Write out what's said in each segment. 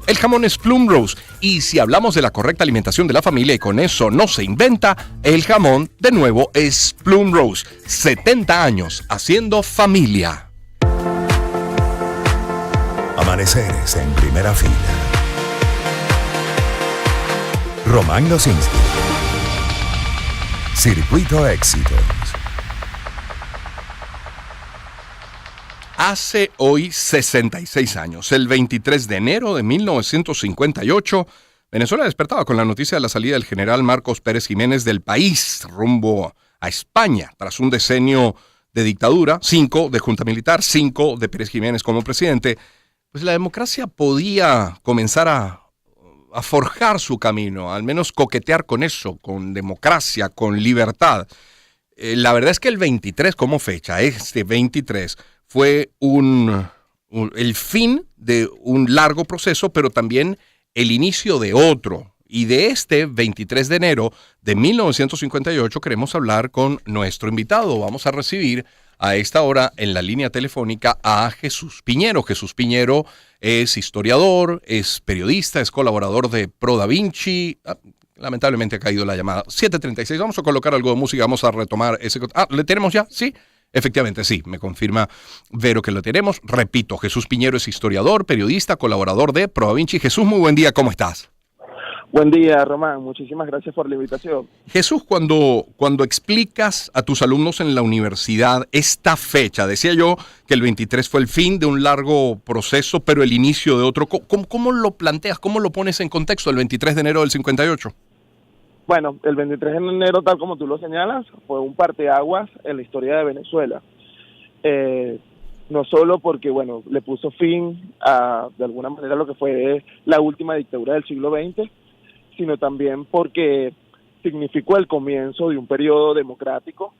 El jamón es Plum-Rose. Y si hablamos de la correcta alimentación de la familia y con eso no se inventa, el jamón, de nuevo, es Plum-Rose. 70 años haciendo familia. Amaneceres en primera fila. Román Losinski. Circuito Éxitos. Hace hoy 66 años, el 23 de enero de 1958, Venezuela despertaba con la noticia de la salida del general Marcos Pérez Jiménez del país rumbo a España, tras un decenio de dictadura, 5 de junta militar, 5 de Pérez Jiménez como presidente. Pues la democracia podía comenzar a forjar su camino, al menos coquetear con eso, con democracia, con libertad. La verdad es que el 23 como fecha, este 23, fue el fin de un largo proceso, pero también el inicio de otro. Y de este 23 de enero de 1958 queremos hablar con nuestro invitado. Vamos a recibir a esta hora en la línea telefónica a Jesús Piñero. Jesús Piñero es historiador, es periodista, es colaborador de Pro Da Vinci. Lamentablemente ha caído la llamada. 7:36, vamos a colocar algo de música, vamos a retomar ese... ¿le tenemos ya? ¿Sí? Efectivamente, sí, me confirma Vero que lo tenemos. Repito, Jesús Piñero es historiador, periodista, colaborador de Pro Da Vinci. Jesús, muy buen día, ¿cómo estás? Buen día, Román. Muchísimas gracias por la invitación. Jesús, cuando explicas a tus alumnos en la universidad esta fecha, decía yo que el 23 fue el fin de un largo proceso, pero el inicio de otro. ¿Cómo lo planteas? ¿Cómo lo pones en contexto el 23 de enero del 58? Bueno, el 23 de enero, tal como tú lo señalas, fue un parteaguas en la historia de Venezuela. No solo porque, bueno, le puso fin a, de alguna manera, lo que fue la última dictadura del siglo XX, sino también porque significó el comienzo de un periodo democrático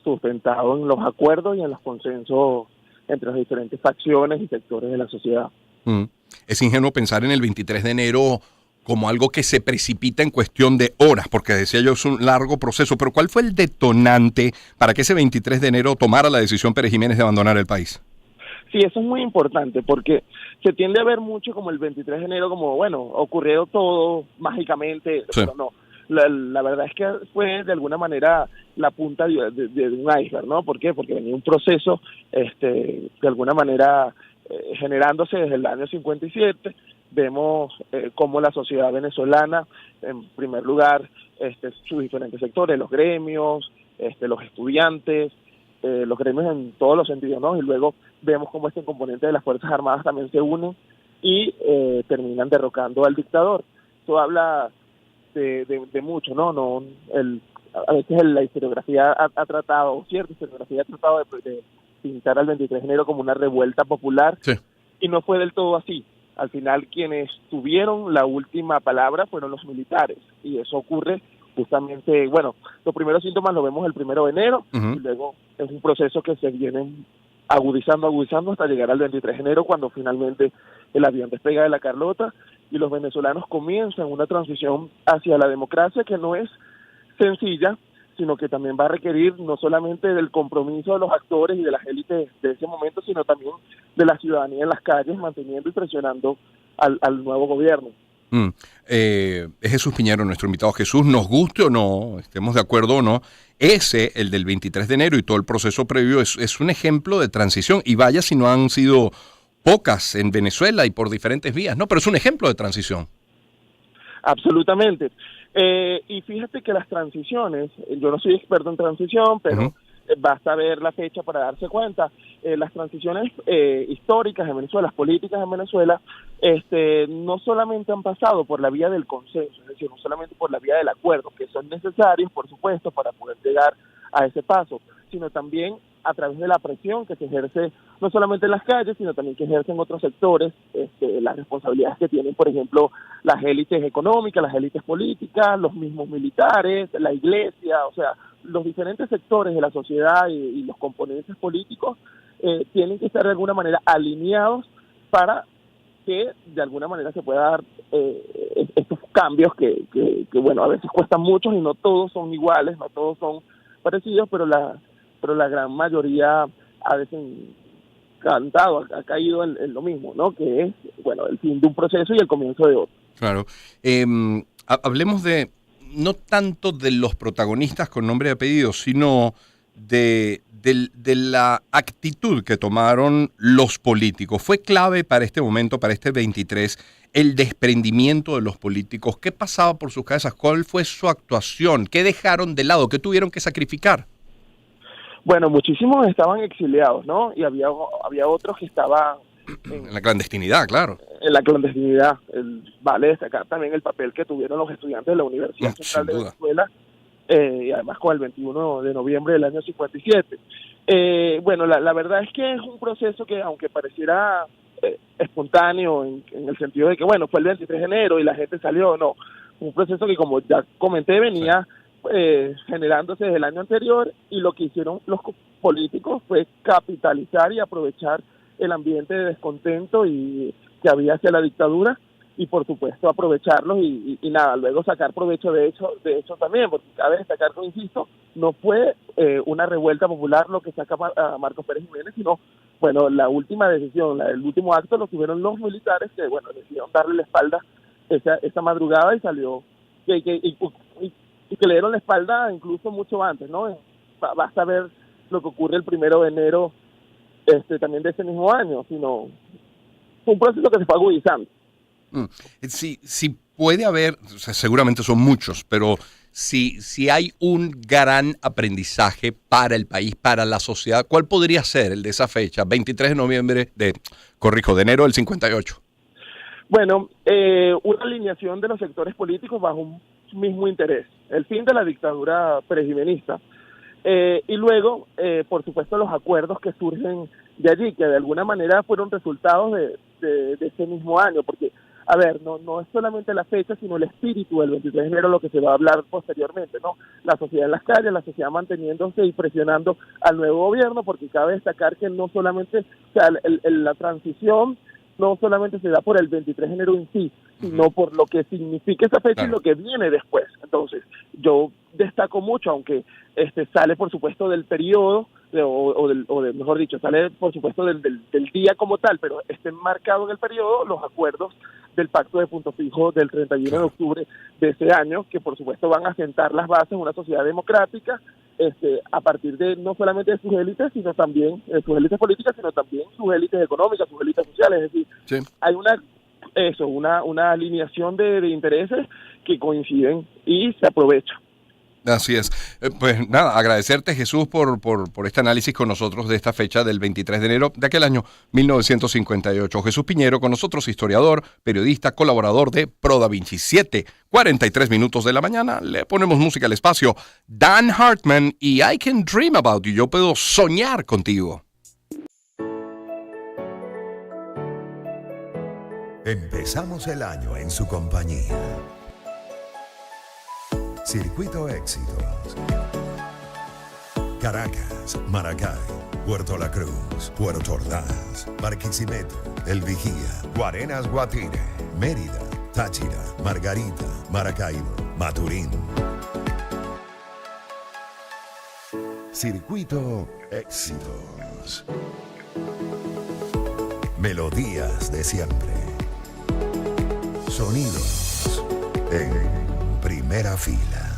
sustentado en los acuerdos y en los consensos entre las diferentes facciones y sectores de la sociedad. Es ingenuo pensar en el 23 de enero como algo que se precipita en cuestión de horas, porque decía yo es un largo proceso, pero ¿cuál fue el detonante para que ese 23 de enero tomara la decisión Pérez Jiménez de abandonar el país? Sí, eso es muy importante porque se tiende a ver mucho como el 23 de enero como, bueno, ocurrió todo mágicamente, sí. Pero no. La verdad es que fue de alguna manera la punta de un iceberg, ¿no? ¿Por qué? Porque venía un proceso de alguna manera generándose desde el año 57. Vemos cómo la sociedad venezolana, en primer lugar, sus diferentes sectores, los gremios, los estudiantes, los gremios en todos los sentidos, ¿no? Y luego vemos cómo este componente de las Fuerzas Armadas también se unen y terminan derrocando al dictador. Eso habla de mucho, ¿no? A veces la historiografía ha tratado, cierta historiografía ha tratado de pintar al 23 de enero como una revuelta popular, sí. Y no fue del todo así. Al final quienes tuvieron la última palabra fueron los militares, y eso ocurre justamente, bueno, los primeros síntomas los vemos el 1 de enero, y luego es un proceso que se viene agudizando hasta llegar al 23 de enero, cuando finalmente el avión despega de la Carlota y los venezolanos comienzan una transición hacia la democracia que no es sencilla, sino que también va a requerir no solamente del compromiso de los actores y de las élites de ese momento, sino también de la ciudadanía en las calles, manteniendo y presionando al nuevo gobierno. Es Jesús Piñero, nuestro invitado. Jesús, nos guste o no, estemos de acuerdo o no, el del 23 de enero y todo el proceso previo es un ejemplo de transición, y vaya si no han sido pocas en Venezuela y por diferentes vías, ¿no? Pero es un ejemplo de transición. Absolutamente. Y fíjate que las transiciones, yo no soy experto en transición, pero basta ver la fecha para darse cuenta. Las transiciones históricas en Venezuela, las políticas en Venezuela, no solamente han pasado por la vía del consenso, es decir, no solamente por la vía del acuerdo, que son necesarios, por supuesto, para poder llegar a ese paso, sino también a través de la presión que se ejerce no solamente en las calles, sino también que ejercen otros sectores, las responsabilidades que tienen, por ejemplo, las élites económicas, las élites políticas, los mismos militares, la iglesia, o sea, los diferentes sectores de la sociedad y los componentes políticos tienen que estar de alguna manera alineados para que de alguna manera se pueda dar estos cambios que bueno, a veces cuestan mucho y no todos son iguales, no todos son parecidos, pero la gran mayoría a veces cantado, ha caído en lo mismo, ¿no? Que es, bueno, el fin de un proceso y el comienzo de otro. Claro. Hablemos no tanto de los protagonistas con nombre y apellido, sino de la actitud que tomaron los políticos. ¿Fue clave para este momento, para este 23, el desprendimiento de los políticos? ¿Qué pasaba por sus cabezas? ¿Cuál fue su actuación? ¿Qué dejaron de lado? ¿Qué tuvieron que sacrificar? Bueno, muchísimos estaban exiliados, ¿no? Y había otros que estaban en la clandestinidad, claro. En la clandestinidad. Vale destacar también el papel que tuvieron los estudiantes de la Universidad Central de Venezuela, y además con el 21 de noviembre del año 57. Bueno, la verdad es que es un proceso que, aunque pareciera espontáneo en el sentido de que, bueno, fue el 23 de enero y la gente salió, no. Un proceso que, como ya comenté, venía generándose desde el año anterior, y lo que hicieron los políticos fue capitalizar y aprovechar el ambiente de descontento y que había hacia la dictadura, y por supuesto aprovecharlos y nada, luego sacar provecho de eso también, porque cabe destacar que, insisto, no fue una revuelta popular lo que saca a Marcos Pérez Jiménez, sino, bueno, la última decisión, el último acto lo tuvieron los militares que, bueno, decidieron darle la espalda esa madrugada, y salió y que le dieron la espalda incluso mucho antes, ¿no? Basta ver lo que ocurre el 1 de enero también de ese mismo año, sino fue un proceso que se fue agudizando. Sí, puede haber, o sea, seguramente son muchos, pero si hay un gran aprendizaje para el país, para la sociedad, ¿cuál podría ser el de esa fecha, 23 de noviembre de enero del 58? Bueno, una alineación de los sectores políticos bajo un mismo interés, el fin de la dictadura perejimenista, y luego, por supuesto, los acuerdos que surgen de allí, que de alguna manera fueron resultados de ese mismo año, porque, a ver, no es solamente la fecha, sino el espíritu del 23 de enero lo que se va a hablar posteriormente, ¿no? La sociedad en las calles, la sociedad manteniéndose y presionando al nuevo gobierno, porque cabe destacar que no solamente, o sea, la transición no solamente se da por el 23 de enero en sí, sino por lo que significa esa fecha, claro, y lo que viene después. Entonces, yo destaco mucho, aunque sale, por supuesto, del periodo, mejor dicho, sale, por supuesto, del día como tal, pero está enmarcado en el periodo los acuerdos del Pacto de Punto Fijo del 31 de octubre de ese año, que por supuesto van a sentar las bases de una sociedad democrática, a partir de no solamente de sus élites, sino también sus élites políticas, sino también sus élites económicas, sus élites sociales. Es decir, sí, hay una alineación de intereses que coinciden y se aprovecha. Así es. Pues nada, agradecerte, Jesús, por este análisis con nosotros de esta fecha del 23 de enero de aquel año 1958. Jesús Piñero con nosotros, historiador, periodista, colaborador de Pro Da Vinci. 7:43 de la mañana, le ponemos música al espacio. Dan Hartman y I Can Dream About You. Yo puedo soñar contigo. Empezamos el año en su compañía. Circuito Éxitos. Caracas, Maracay, Puerto La Cruz, Puerto Ordaz, Barquisimeto, El Vigía, Guarenas, Guatire, Mérida, Táchira, Margarita, Maracaibo, Maturín. Circuito Éxitos. Melodías de siempre. Sonidos en primera fila.